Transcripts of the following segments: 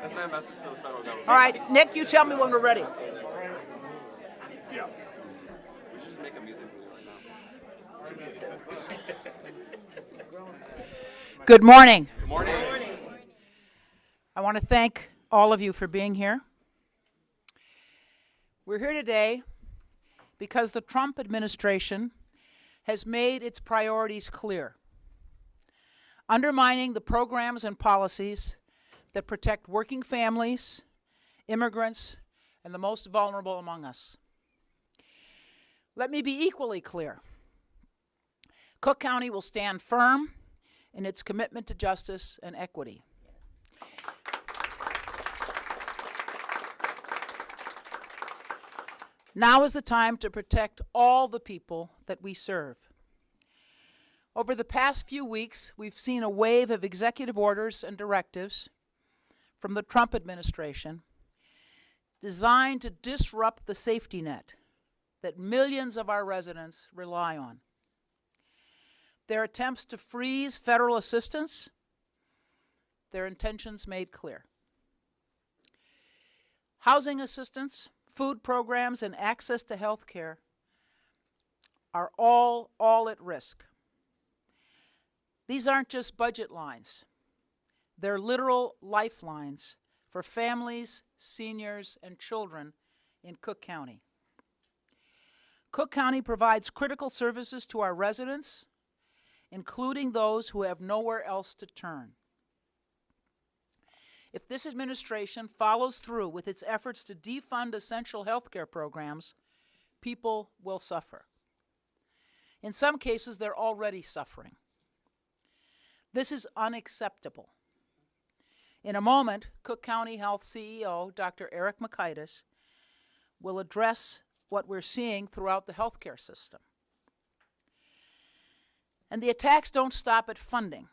That's my message to the federal government. All right, Nick, you tell me when we're ready. Yeah. We should just make a music video right now. Good morning. Good morning. I want to thank all of you for being here. We're here today because the Trump administration has made its priorities clear, undermining the programs and policies that protect working families, immigrants, and the most vulnerable among us. Let me be equally clear. Cook County will stand firm in its commitment to justice and equity. Now is the time to protect all the people that we serve. Over the past few weeks, we've seen a wave of executive orders and directives from the Trump administration designed to disrupt the safety net that millions of our residents rely on. Their attempts to freeze federal assistance, their intentions made clear. Housing assistance, food programs, and access to health care are all at risk. These aren't just budget lines. They're literal lifelines for families, seniors, and children in Cook County. Cook County provides critical services to our residents, including those who have nowhere else to turn. If this administration follows through with its efforts to defund essential health care programs, people will suffer. In some cases, they're already suffering. This is unacceptable. In a moment, Cook County Health CEO, Dr. Eric Makaitis, will address what we're seeing throughout the healthcare system. And the attacks don't stop at funding.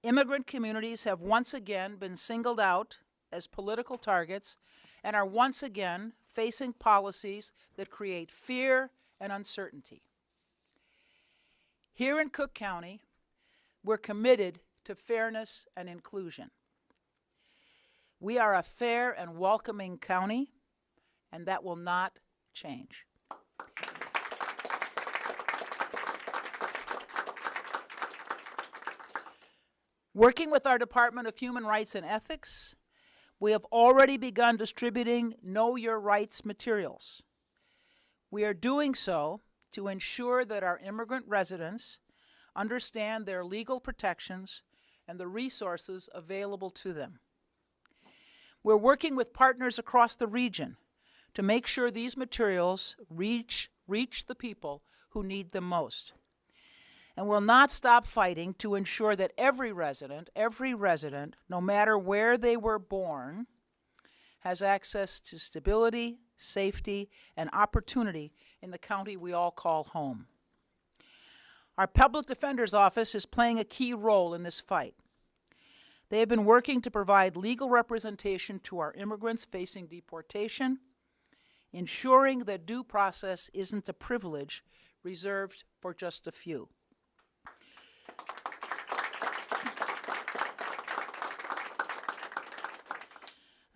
Immigrant communities have once again been singled out as political targets and are once again facing policies that create fear and uncertainty. Here in Cook County, we're committed to fairness and inclusion. We are a fair and welcoming county, and that will not change. Working with our Department of Human Rights and Ethics, we have already begun distributing Know Your Rights materials. We are doing so to ensure that our immigrant residents understand their legal protections and the resources available to them. We're working with partners across the region to make sure these materials reach the people who need them most. And will not stop fighting to ensure that every resident, no matter where they were born, has access to stability, safety, and opportunity in the county we all call home. Our Public Defender's Office is playing a key role in this fight. They have been working to provide legal representation to our immigrants facing deportation, ensuring that due process isn't a privilege reserved for just a few.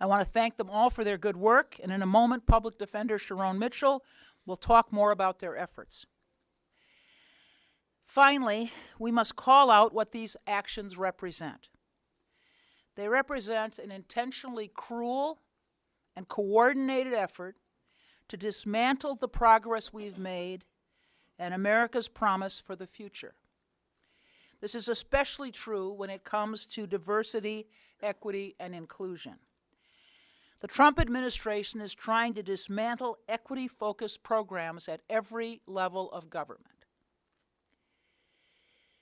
I want to thank them all for their good work, and in a moment, Public Defender Sharon Mitchell will talk more about their efforts. Finally, we must call out what these actions represent. They represent an intentionally cruel and coordinated effort to dismantle the progress we've made and America's promise for the future. This is especially true when it comes to diversity, equity, and inclusion. The Trump administration is trying to dismantle equity-focused programs at every level of government.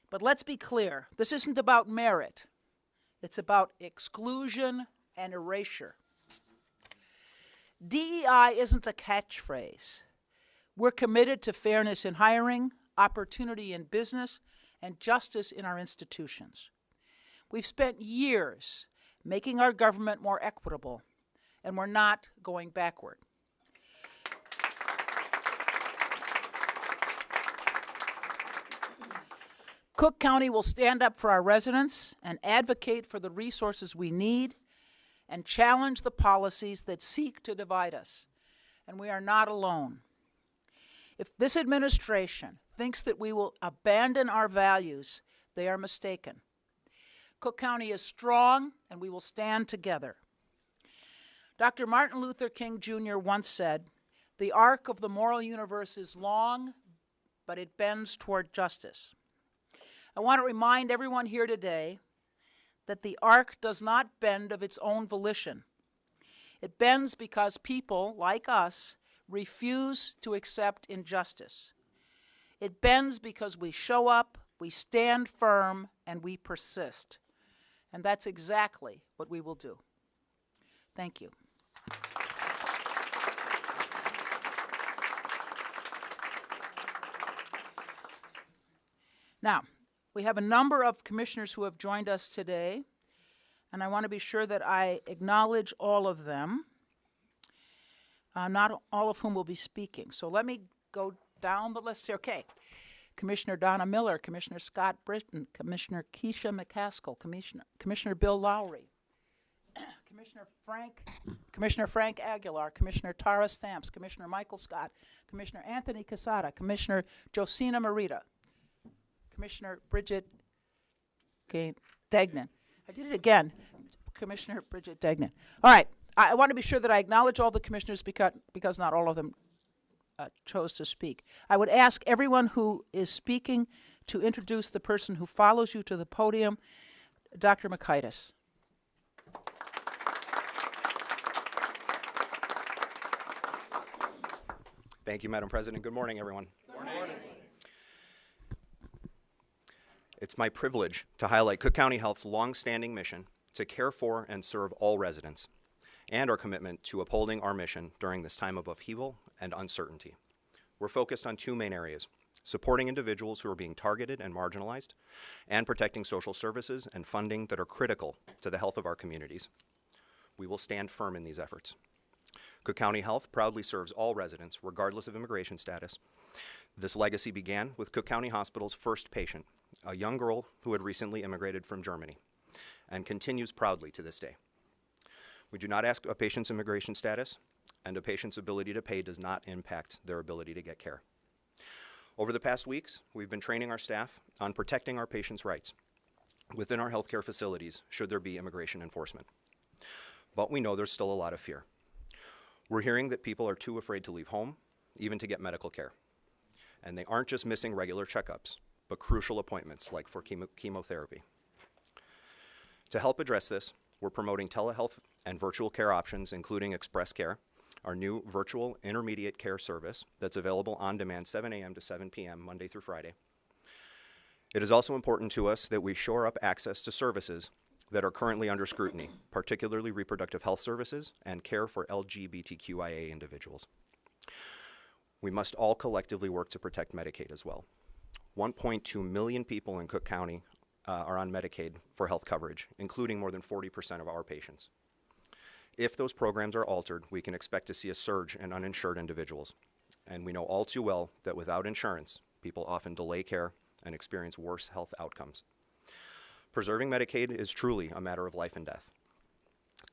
But let's be clear, this isn't about merit. It's about exclusion and erasure. DEI isn't a catchphrase. We're committed to fairness in hiring, opportunity in business, and justice in our institutions. We've spent years making our government more equitable, and we're not going backward. Cook County will stand up for our residents and advocate for the resources we need and challenge the policies that seek to divide us. And we are not alone. If this administration thinks that we will abandon our values, they are mistaken. Cook County is strong, and we will stand together. Dr. Martin Luther King Jr. once said, "The arc of the moral universe is long, but it bends toward justice." I want to remind everyone here today that the arc does not bend of its own volition. It bends because people, like us, refuse to accept injustice. It bends because we show up, we stand firm, and we persist. And that's exactly what we will do. Thank you. Now, we have a number of commissioners who have joined us today, and I want to be sure that I acknowledge all of them, not all of whom will be speaking. So let me go down the list here. Okay. Commissioner Donna Miller, Commissioner Scott Britton, Commissioner Keisha McCaskill, Commissioner Bill Lowry, Commissioner Frank Aguilar, Commissioner Tara Stamps, Commissioner Michael Scott, Commissioner Anthony Casada, Commissioner Josina Morita, Commissioner Bridget Degnan. I did it again. Commissioner Bridget Degnan. All right. I want to be sure that I acknowledge all the commissioners because not all of them chose to speak. I would ask everyone who is speaking to introduce the person who follows you to the podium, Dr. Makaitis. Thank you, Madam President. Good morning, everyone. Good morning. It's my privilege to highlight Cook County Health's long-standing mission to care for and serve all residents, and our commitment to upholding our mission during this time of upheaval and uncertainty. We're focused on two main areas: supporting individuals who are being targeted and marginalized, and protecting social services and funding that are critical to the health of our communities. We will stand firm in these efforts. Cook County Health proudly serves all residents, regardless of immigration status. This legacy began with Cook County Hospital's first patient, a young girl who had recently immigrated from Germany, and continues proudly to this day. We do not ask a patient's immigration status, and a patient's ability to pay does not impact their ability to get care. Over the past weeks, we've been training our staff on protecting our patients' rights within our healthcare facilities should there be immigration enforcement. But we know there's still a lot of fear. We're hearing that people are too afraid to leave home, even to get medical care. And they aren't just missing regular checkups, but crucial appointments like for chemotherapy. To help address this, we're promoting telehealth and virtual care options, including Express Care, our new virtual intermediate care service that's available on demand 7 a.m. to 7 p.m. Monday through Friday. It is also important to us that we shore up access to services that are currently under scrutiny, particularly reproductive health services and care for LGBTQIA individuals. We must all collectively work to protect Medicaid as well. 1.2 million people in Cook County are on Medicaid for health coverage, including more than 40% of our patients. If those programs are altered, we can expect to see a surge in uninsured individuals. And we know all too well that without insurance, people often delay care and experience worse health outcomes. Preserving Medicaid is truly a matter of life and death.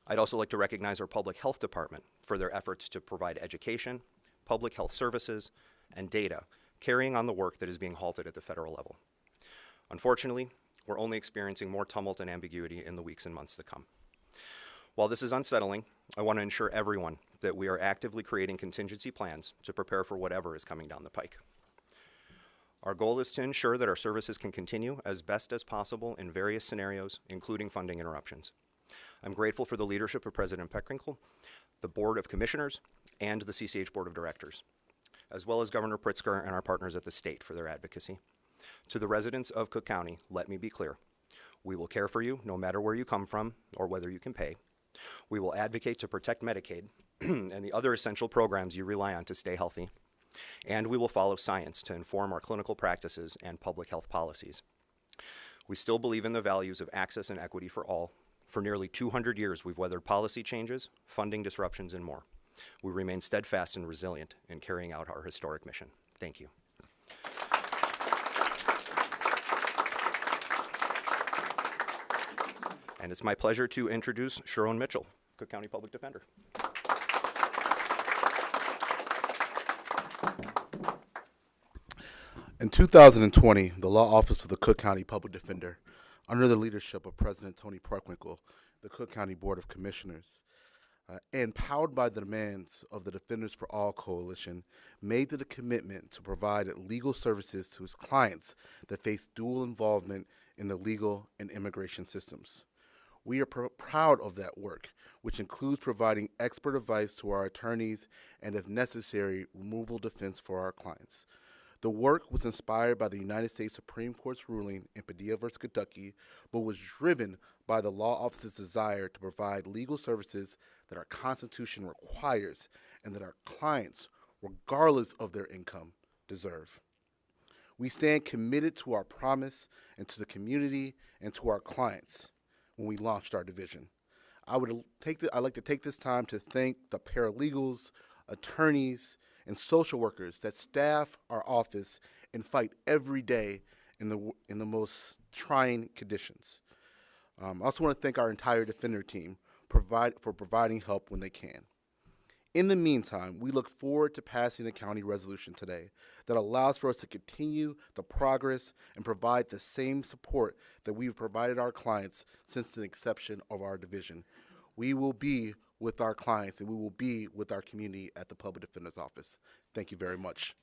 I'd also like to recognize our public health department for their efforts to provide education, public health services, and data, carrying on the work that is being halted at the federal level. Unfortunately, we're only experiencing more tumult and ambiguity in the weeks and months to come. While this is unsettling, I want to ensure everyone that we are actively creating contingency plans to prepare for whatever is coming down the pike. Our goal is to ensure that our services can continue as best as possible in various scenarios, including funding interruptions. I'm grateful for the leadership of President Preckwinkle, the Board of Commissioners, and the CCH Board of Directors, as well as Governor Pritzker and our partners at the state for their advocacy. To the residents of Cook County, let me be clear. We will care for you no matter where you come from or whether you can pay. We will advocate to protect Medicaid and the other essential programs you rely on to stay healthy. And we will follow science to inform our clinical practices and public health policies. We still believe in the values of access and equity for all. For nearly 200 years, we've weathered policy changes, funding disruptions, and more. We remain steadfast and resilient in carrying out our historic mission. Thank you. And it's my pleasure to introduce Sharon Mitchell, Cook County Public Defender. In 2020, the Law Office of the Cook County Public Defender, under the leadership of President Tony Preckwinkle, the Cook County Board of Commissioners, and powered by the demands of the Defenders for All Coalition, made the commitment to provide legal services to its clients that face dual involvement in the legal and immigration systems. We are proud of that work, which includes providing expert advice to our attorneys and, if necessary, removal defense for our clients. The work was inspired by the United States Supreme Court's ruling in Padilla v. Kentucky, but was driven by the law office's desire to provide legal services that our Constitution requires and that our clients, regardless of their income, deserve. We stand committed to our promise and to the community and to our clients when we launched our division. I'd like to take this time to thank the paralegals, attorneys, and social workers that staff our office and fight every day in the most trying conditions. I also want to thank our entire Defender team for providing help when they can. In the meantime, we look forward to passing a county resolution today that allows for us to continue the progress and provide the same support that we've provided our clients since the inception of our division. We will be with our clients and we will be with our community at the Public Defender's Office. Thank you very much.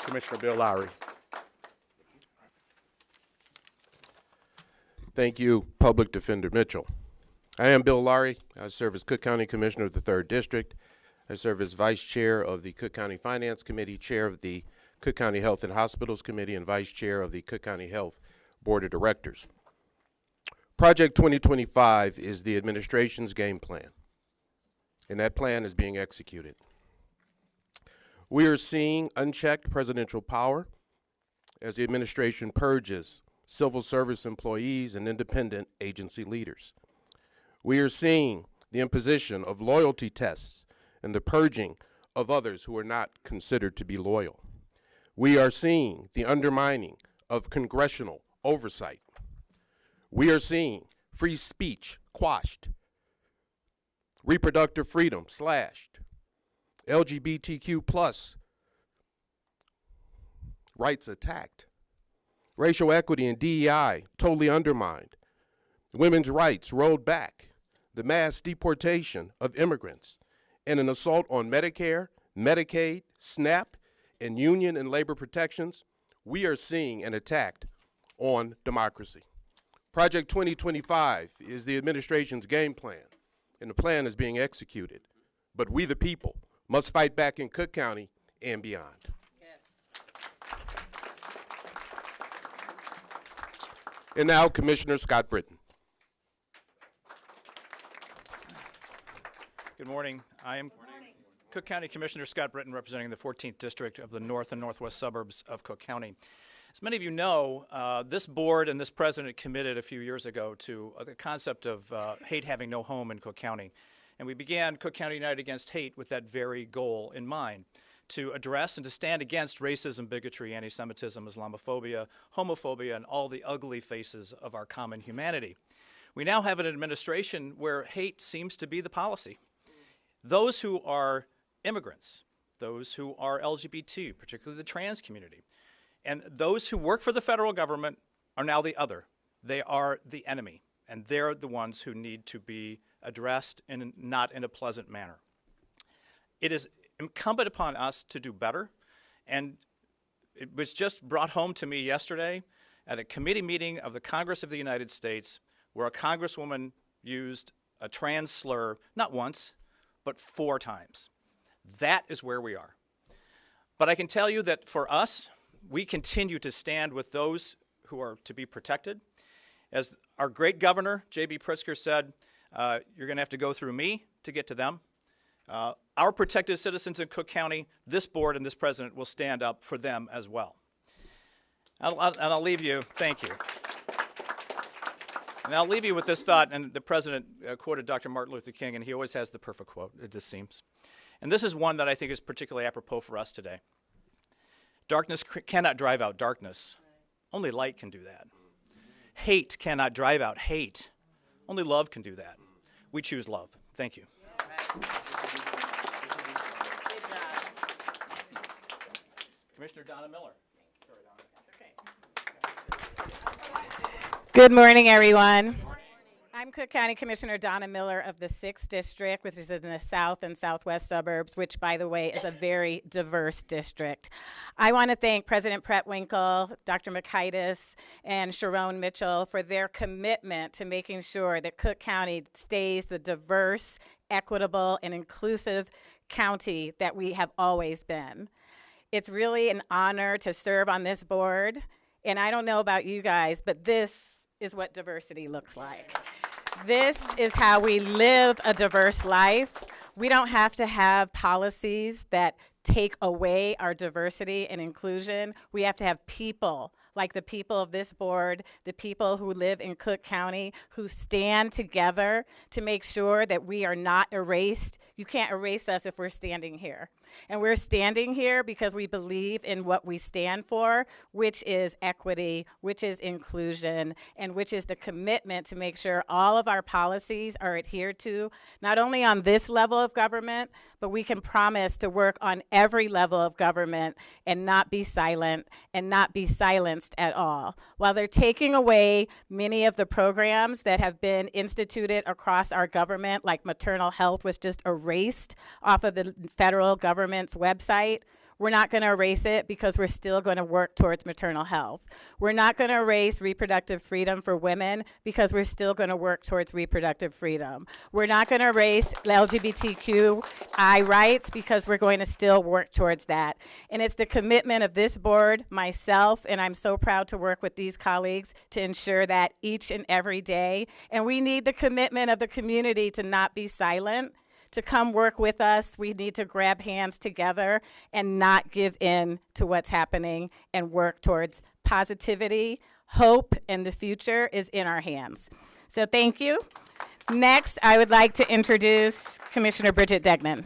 Commissioner Bill Lowry. Thank you, Public Defender Mitchell. I am Bill Lowry. I serve as Cook County Commissioner of the 3rd District. I serve as Vice Chair of the Cook County Finance Committee, Chair of the Cook County Health and Hospitals Committee, and Vice Chair of the Cook County Health Board of Directors. Project 2025 is the administration's game plan, and that plan is being executed. We are seeing unchecked presidential power as the administration purges civil service employees and independent agency leaders. We are seeing the imposition of loyalty tests and the purging of others who are not considered to be loyal. We are seeing the undermining of congressional oversight. We are seeing free speech quashed, reproductive freedom slashed, LGBTQ plus rights attacked, racial equity and DEI totally undermined, women's rights rolled back, the mass deportation of immigrants, and an assault on Medicare, Medicaid, SNAP, and union and labor protections. We are seeing an attack on democracy. Project 2025 is the administration's game plan, and the plan is being executed. But we, the people, must fight back in Cook County and beyond. And now, Commissioner Scott Britton. Good morning. I am Cook County Commissioner Scott Britton, representing the 14th District of the north and northwest suburbs of Cook County. As many of you know, this board and this president committed a few years ago to the concept of hate having no home in Cook County. And we began Cook County United Against Hate with that very goal in mind, to address and to stand against racism, bigotry, anti-Semitism, Islamophobia, homophobia, and all the ugly faces of our common humanity. We now have an administration where hate seems to be the policy. Those who are immigrants, those who are LGBT, particularly the trans community, and those who work for the federal government are now the other. They are the enemy, and they're the ones who need to be addressed in not in a pleasant manner. It is incumbent upon us to do better, and it was just brought home to me yesterday at a committee meeting of the Congress of the United States where a congresswoman used a trans slur, not once, but 4 times. That is where we are. But I can tell you that for us, we continue to stand with those who are to be protected. As our great governor, J.B. Pritzker, said, you're going to have to go through me to get to them. Our protected citizens in Cook County, this board and this president will stand up for them as well. I'll leave you, thank you. And I'll leave you with this thought, and the president quoted Dr. Martin Luther King, and he always has the perfect quote, it just seems. And this is one that I think is particularly apropos for us today. Darkness cannot drive out darkness. Only light can do that. Hate cannot drive out hate. Only love can do that. We choose love. Thank you. Commissioner Donna Miller. Good morning, everyone. I'm Cook County Commissioner Donna Miller of the 6th District, which is in the south and southwest suburbs, which, by the way, is a very diverse district. I want to thank President Preckwinkle, Dr. Makaitis, and Sharon Mitchell for their commitment to making sure that Cook County stays the diverse, equitable, and inclusive county that we have always been. It's really an honor to serve on this board, and I don't know about you guys, but this is what diversity looks like. This is how we live a diverse life. We don't have to have policies that take away our diversity and inclusion. We have to have people like the people of this board, the people who live in Cook County, who stand together to make sure that we are not erased. You can't erase us if we're standing here. And we're standing here because we believe in what we stand for, which is equity, which is inclusion, and which is the commitment to make sure all of our policies are adhered to, not only on this level of government, but we can promise to work on every level of government and not be silent and not be silenced at all. While they're taking away many of the programs that have been instituted across our government, like maternal health was just erased off of the federal government's website, we're not going to erase it because we're still going to work towards maternal health. We're not going to erase reproductive freedom for women because we're still going to work towards reproductive freedom. We're not going to erase LGBTQI rights because we're going to still work towards that. And it's the commitment of this board, myself, and I'm so proud to work with these colleagues to ensure that each and every day. And we need the commitment of the community to not be silent, to come work with us. We need to grab hands together and not give in to what's happening and work towards positivity, hope, and the future is in our hands. So thank you. Next, I would like to introduce Commissioner Bridget Degnan.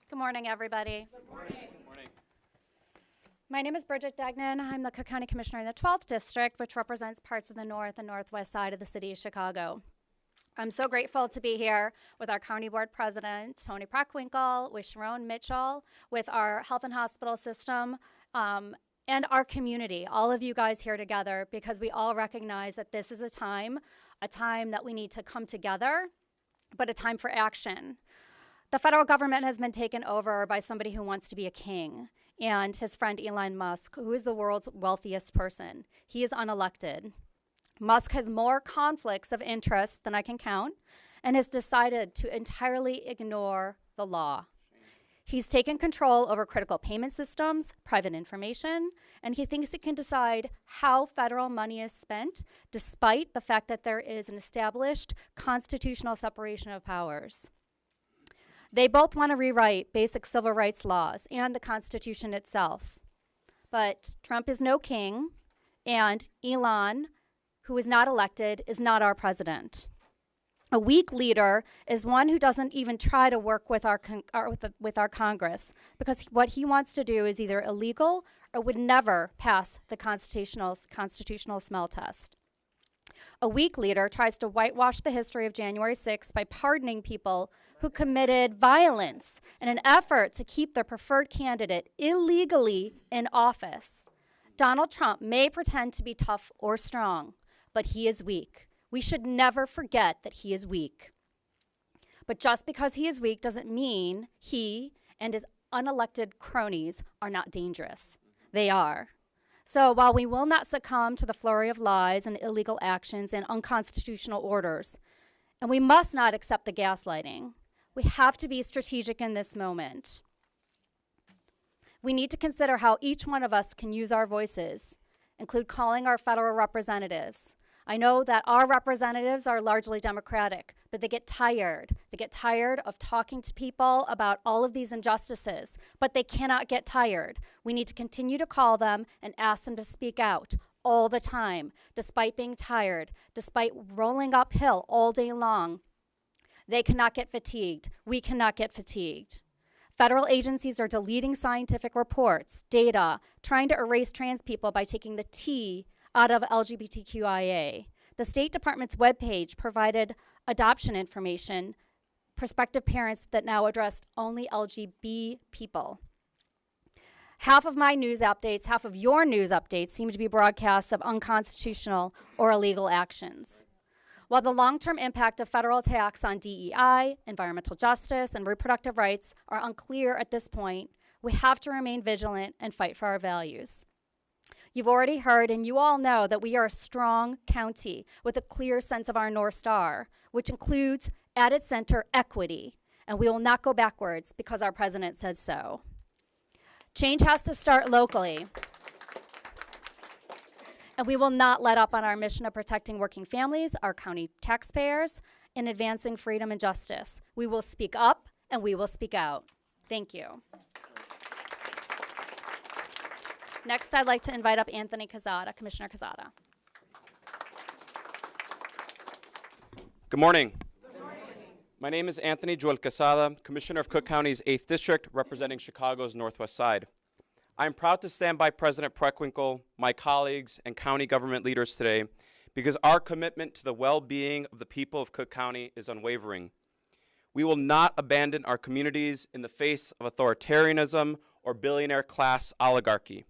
Good morning, everybody. Good morning. My name is Bridget Degnan. I'm the Cook County Commissioner in the 12th District, which represents parts of the north and northwest side of the city of Chicago. I'm so grateful to be here with our County Board President, Tony Preckwinkle, with Sharon Mitchell, with our health and hospital system, and our community, all of you guys here together, because we all recognize that this is a time that we need to come together, but a time for action. The federal government has been taken over by somebody who wants to be a king, and his friend Elon Musk, who is the world's wealthiest person. He is unelected. Musk has more conflicts of interest than I can count and has decided to entirely ignore the law. He's taken control over critical payment systems, private information, and he thinks he can decide how federal money is spent despite the fact that there is an established constitutional separation of powers. They both want to rewrite basic civil rights laws and the Constitution itself. But Trump is no king, and Elon, who is not elected, is not our president. A weak leader is one who doesn't even try to work with our Congress, because what he wants to do is either illegal or would never pass the constitutional smell test. A weak leader tries to whitewash the history of January 6th by pardoning people who committed violence in an effort to keep their preferred candidate illegally in office. Donald Trump may pretend to be tough or strong, but he is weak. We should never forget that he is weak. But just because he is weak doesn't mean he and his unelected cronies are not dangerous. They are. So while we will not succumb to the flurry of lies and illegal actions and unconstitutional orders, and we must not accept the gaslighting, we have to be strategic in this moment. We need to consider how each one of us can use our voices, include calling our federal representatives. I know that our representatives are largely Democratic, but they get tired. They get tired of talking to people about all of these injustices, but they cannot get tired. We need to continue to call them and ask them to speak out all the time, despite being tired, despite rolling uphill all day long. They cannot get fatigued. We cannot get fatigued. Federal agencies are deleting scientific reports, data, trying to erase trans people by taking the T out of LGBTQIA. The State Department's webpage provided adoption information, prospective parents that now addressed only LGB people. Half of my news updates, half of your news updates seem to be broadcasts of unconstitutional or illegal actions. While the long-term impact of federal attacks on DEI, environmental justice, and reproductive rights are unclear at this point, we have to remain vigilant and fight for our values. You've already heard, and you all know, that we are a strong county with a clear sense of our North Star, which includes, at its center, equity, and we will not go backwards because our president says so. Change has to start locally. And we will not let up on our mission of protecting working families, our county taxpayers, and advancing freedom and justice. We will speak up and we will speak out. Thank you. Next, I'd like to invite up Anthony Quezada, Commissioner Quezada. Good morning. My name is Anthony Joel Quesada, Commissioner of Cook County's 8th District, representing Chicago's Northwest Side. I am proud to stand by President Preckwinkle, my colleagues, and county government leaders today because our commitment to the well-being of the people of Cook County is unwavering. We will not abandon our communities in the face of authoritarianism or billionaire-class oligarchy.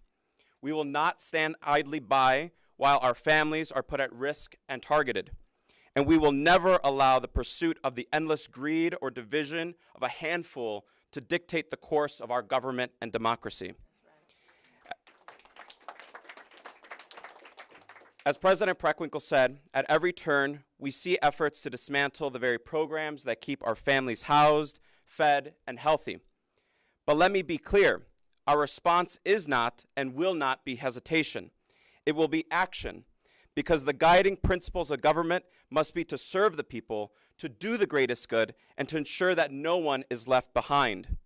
We will not stand idly by while our families are put at risk and targeted. And we will never allow the pursuit of the endless greed or division of a handful to dictate the course of our government and democracy. As President Preckwinkle said, at every turn, we see efforts to dismantle the very programs that keep our families housed, fed, and healthy. But let me be clear, our response is not and will not be hesitation. It will be action, because the guiding principles of government must be to serve the people, to do the greatest good, and to ensure that no one is left behind.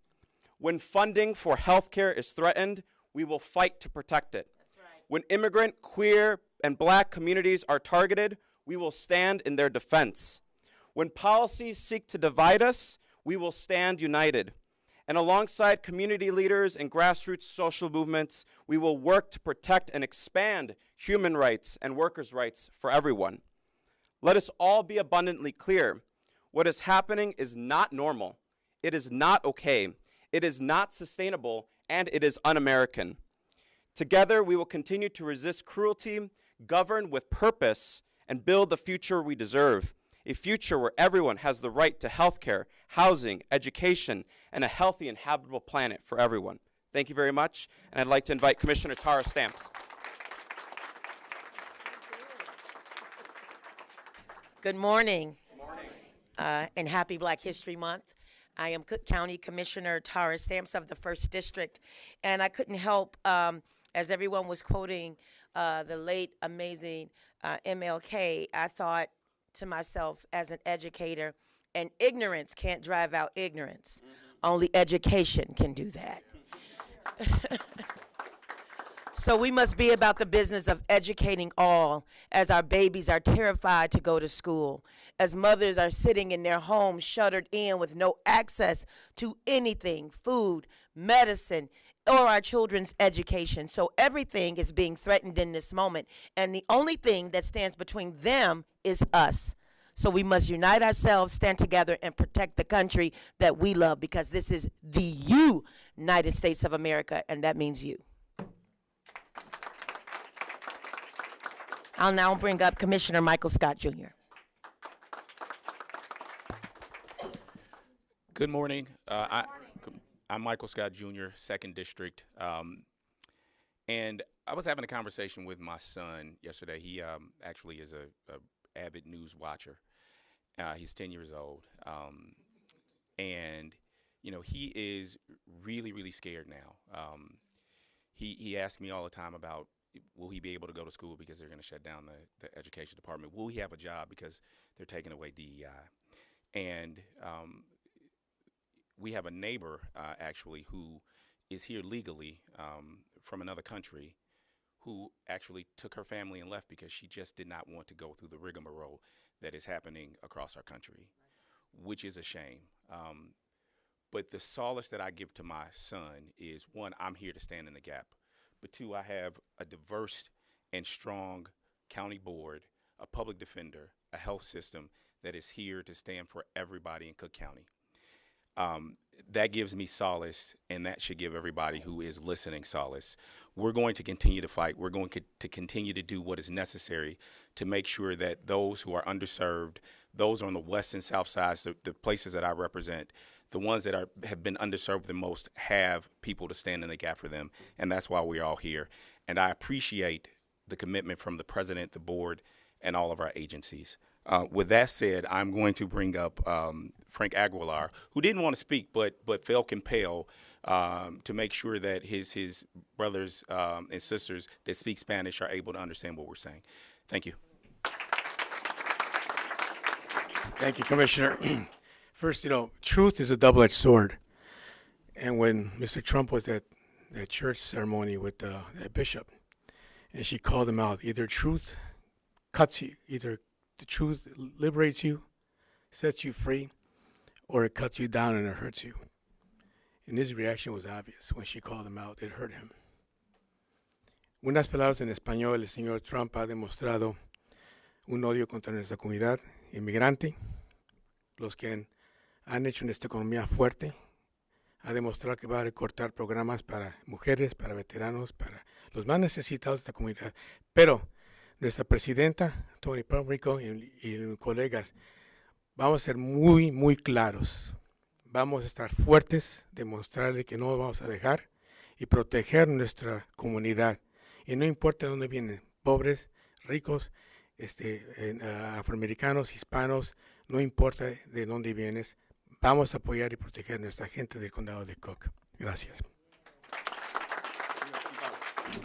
When funding for healthcare is threatened, we will fight to protect it. That's right. When immigrant, queer, and Black communities are targeted, we will stand in their defense. When policies seek to divide us, we will stand united. And alongside community leaders and grassroots social movements, we will work to protect and expand human rights and workers' rights for everyone. Let us all be abundantly clear. What is happening is not normal. It is not okay. It is not sustainable, and it is un-American. Together, we will continue to resist cruelty, govern with purpose, and build the future we deserve. A future where everyone has the right to health care, housing, education, and a healthy and habitable planet for everyone. Thank you very much, and I'd like to invite Commissioner Tara Stamps. Good morning. Good morning. And happy Black History Month. I am Cook County Commissioner Tara Stamps of the 1st District, and I couldn't help, as everyone was quoting the late, amazing MLK, I thought to myself as an educator, and ignorance can't drive out ignorance. Only education can do that. So we must be about the business of educating all, as our babies are terrified to go to school, as mothers are sitting in their homes shuttered in with no access to anything, food, medicine, or our children's education. So everything is being threatened in this moment, and the only thing that stands between them is us. So we must unite ourselves, stand together, and protect the country that we love, because this is the United States of America, and that means you. I'll now bring up Commissioner Michael Scott, Jr. Good morning. I'm Michael Scott, Jr., 2nd District. And I was having a conversation with my son yesterday. He actually is a avid news watcher. He's 10 years old. And, you know, he is really, really scared now. He asks me all the time about, will he be able to go to school because they're going to shut down the education department? Will he have a job because they're taking away DEI? And we have a neighbor, actually, who is here legally from another country, who actually took her family and left because she just did not want to go through the rigmarole that is happening across our country, which is a shame. But the solace that I give to my son is, one, I'm here to stand in the gap. But two, I have a diverse and strong county board, a public defender, a health system that is here to stand for everybody in Cook County. That gives me solace, and that should give everybody who is listening solace. We're going to continue to fight. We're going to continue to do what is necessary to make sure that those who are underserved, those on the west and south sides, the places that I represent, the ones that have been underserved the most, have people to stand in the gap for them, and that's why we're all here. And I appreciate the commitment from the president, the board, and all of our agencies. With that said, I'm going to bring up Frank Aguilar, who didn't want to speak but felt compelled to make sure that his brothers and sisters that speak Spanish are able to understand what we're saying. Thank you. Thank you, Commissioner. First, truth is a double-edged sword. And when Mr. Trump was at that church ceremony with the bishop, and she called him out, either truth cuts you, either the truth liberates you, sets you free, or it cuts you down and it hurts you. And his reaction was obvious when she called him out. It hurt him. Unas palabras en español, el señor Trump ha demostrado un odio contra nuestra comunidad inmigrante, los que han hecho nuestra economía fuerte, ha demostrado que va a recortar programas para mujeres, para veteranos, para los más necesitados de esta comunidad. Pero nuestra presidenta, Tony Preckwinkle, y colegas, vamos a ser muy, muy claros. Vamos a estar fuertes, demostrarle que no vamos a dejar y proteger nuestra comunidad. Y no importa de dónde vienen, pobres, ricos, afroamericanos, hispanos, no importa de dónde vienes, vamos a apoyar y proteger a nuestra gente del condado de Cook. Gracias.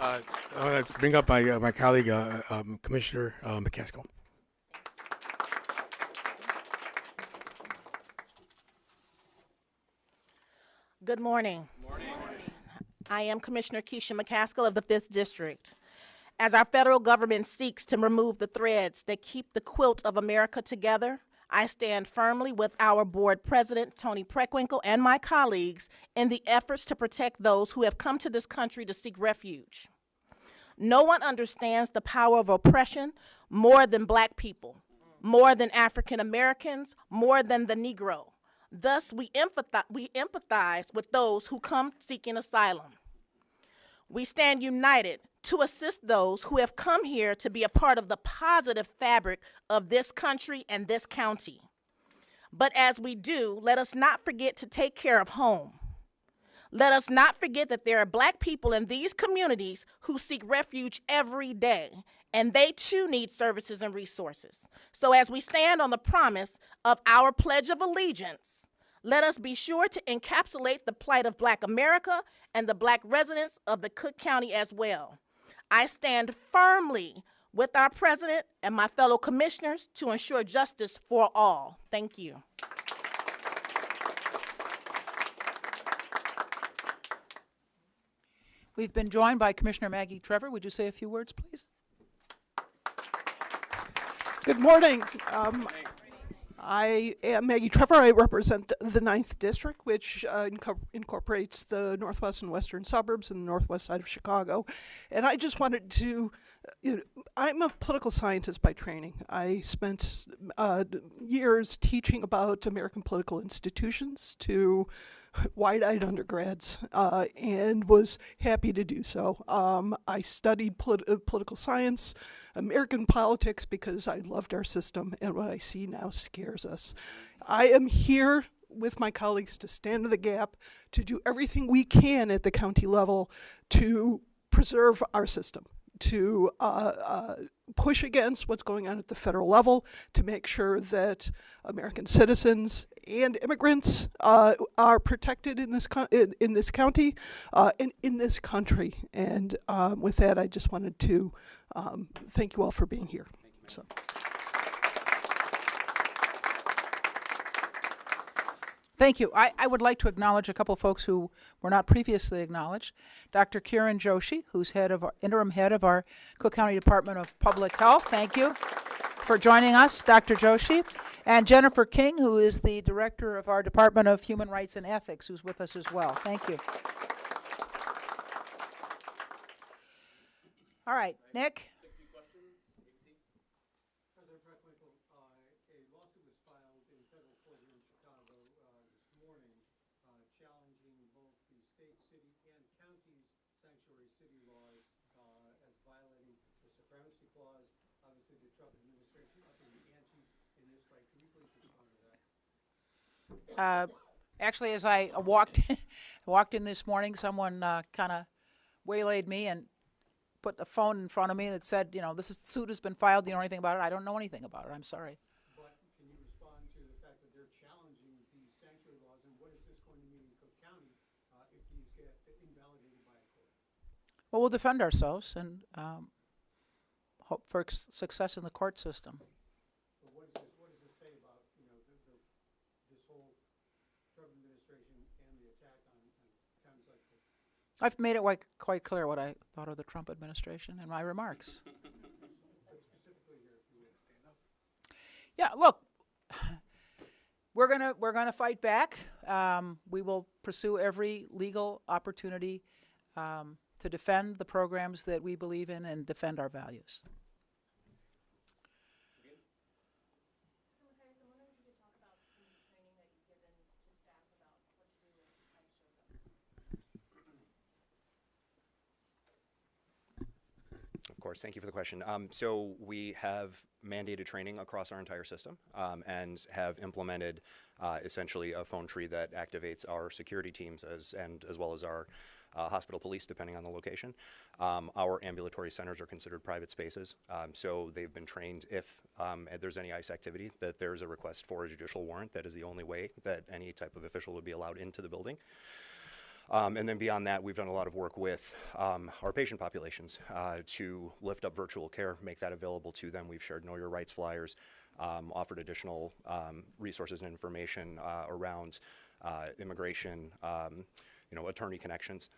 I want to bring up my colleague, Commissioner McCaskill. Good morning. I am Commissioner Keisha McCaskill of the 5th District. As our federal government seeks to remove the threads that keep the quilt of America together, I stand firmly with our board president, Tony Preckwinkle, and my colleagues in the efforts to protect those who have come to this country to seek refuge. No one understands the power of oppression more than Black people, more than African Americans, more than the Negro. Thus, we empathize with those who come seeking asylum. We stand united to assist those who have come here to be a part of the positive fabric of this country and this county. But as we do, let us not forget to take care of home. Let us not forget that there are Black people in these communities who seek refuge every day, and they too need services and resources. So as we stand on the promise of our Pledge of Allegiance, let us be sure to encapsulate the plight of Black America and the Black residents of the Cook County as well. I stand firmly with our president and my fellow commissioners to ensure justice for all. Thank you. We've been joined by Commissioner Maggie Trevor. Would you say a few words, please? Good morning. I am Maggie Trevor. I represent the 9th District, which incorporates the northwest and western suburbs and the northwest side of Chicago. And I just wanted to, I'm a political scientist by training. I spent years teaching about American political institutions to wide-eyed undergrads and was happy to do so. I studied political science, American politics, because I loved our system, and what I see now scares us. I am here with my colleagues to stand in the gap, to do everything we can at the county level to preserve our system, to push against what's going on at the federal level, to make sure that American citizens and immigrants are protected in this county and in this country. And with that, I just wanted to thank you all for being here. So. Thank you. I would like to acknowledge a couple folks who were not previously acknowledged. Dr. Kiran Joshi, who's interim head of our Cook County Department of Public Health. Thank you. for joining us, Dr. Joshi, and Jennifer King, who is the director of our Department of Human Rights and Ethics, who's with us as well. Thank you. All right, Nick. President Preckwinkle, a lawsuit was filed in federal court here in Chicago this morning challenging both the state, city, and county's sanctuary city laws as violating the supremacy clause. Obviously, the Trump administration upping the ante in this fight. Can you please respond to that? Actually, as I walked in this morning, someone kind of waylaid me and put the phone in front of me that said, this suit has been filed. Do you know anything about it? I don't know anything about it. I'm sorry. But can you respond to the fact that they're challenging the sanctuary laws, and what is this going to mean in Cook County if these get invalidated by a court? Well, we'll defend ourselves and hope for success in the court system. But what does this say about this whole Trump administration and the attack on counties like Cook? I've made it quite clear what I thought of the Trump administration in my remarks. Yeah, look, we're gonna fight back. We will pursue every legal opportunity to defend the programs that we believe in and defend our values. Of course, thank you for the question. So we have mandated training across our entire system and have implemented essentially a phone tree that activates our security teams as well as our hospital police, depending on the location. Our ambulatory centers are considered private spaces, so they've been trained if there's any ICE activity, that there's a request for a judicial warrant. That is the only way that any type of official would be allowed into the building. And then beyond that, we've done a lot of work with our patient populations to lift up virtual care, make that available to them. We've shared Know Your Rights flyers, offered additional resources and information around immigration, attorney connections.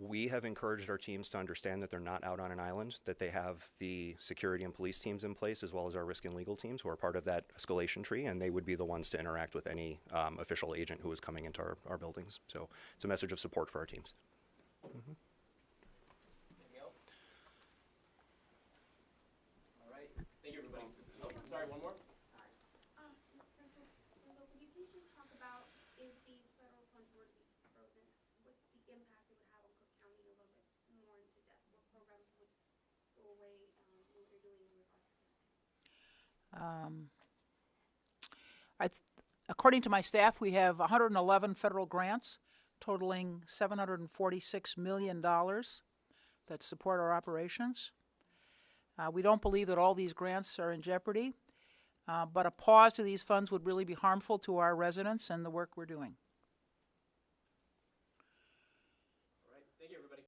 We have encouraged our teams to understand that they're not out on an island, that they have the security and police teams in place, as well as our risk and legal teams who are part of that escalation tree, and they would be the ones to interact with any official agent who is coming into our buildings. So it's a message of support for our teams. Mm-hmm. Anything else? All right. Thank you, everybody. Oh, sorry, one more? Could you please just talk about if these federal funds were to be frozen, what the impact it would have on Cook County a little bit more into depth? What programs would go away? What you're doing in regards to that? According to my staff, we have 111 federal grants totaling $746 million that support our operations. We don't believe that all these grants are in jeopardy, but a pause to these funds would really be harmful to our residents and the work we're doing.